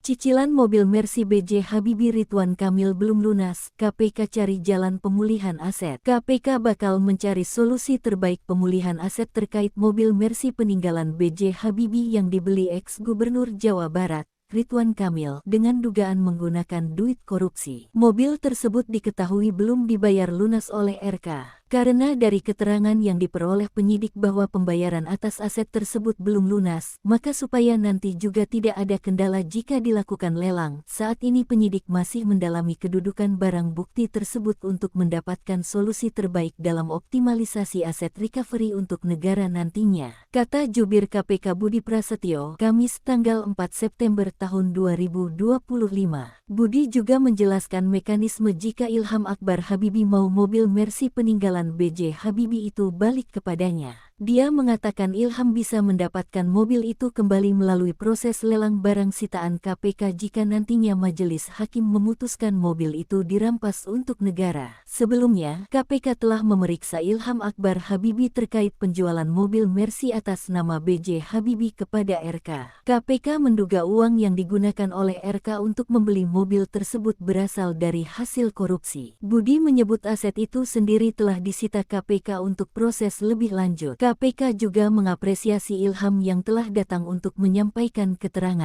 Cicilan mobil Mercy B.J. Habibie Ridwan Kamil belum lunas, KPK cari jalan pemulihan aset. KPK bakal mencari solusi terbaik pemulihan aset terkait mobil Mercy peninggalan B.J. Habibie yang dibeli ex-Gubernur Jawa Barat, Ridwan Kamil, dengan dugaan menggunakan duit korupsi. Mobil tersebut diketahui belum dibayar lunas oleh RK. Karena dari keterangan yang diperoleh penyidik bahwa pembayaran atas aset tersebut belum lunas, maka supaya nanti juga tidak ada kendala jika dilakukan lelang, saat ini penyidik masih mendalami kedudukan barang bukti tersebut untuk mendapatkan solusi terbaik dalam optimalisasi aset recovery untuk negara nantinya, kata Jubir KPK Budi Prasetyo, Kamis tanggal 4 September tahun 2025. Budi juga menjelaskan mekanisme jika Ilham Akbar Habibie mau mobil Mercy peninggalan B.J. Habibie itu balik kepadanya. Dia mengatakan Ilham bisa mendapatkan mobil itu kembali melalui proses lelang barang sitaan KPK jika nantinya majelis hakim memutuskan mobil itu dirampas untuk negara. Sebelumnya, KPK telah memeriksa Ilham Akbar Habibie terkait penjualan mobil Mercy atas nama B.J. Habibie kepada RK. KPK menduga uang yang digunakan oleh RK untuk membeli mobil tersebut berasal dari hasil korupsi. Budi menyebut aset itu sendiri telah disita KPK untuk proses lebih lanjut. KPK juga mengapresiasi Ilham yang telah datang untuk menyampaikan keterangan.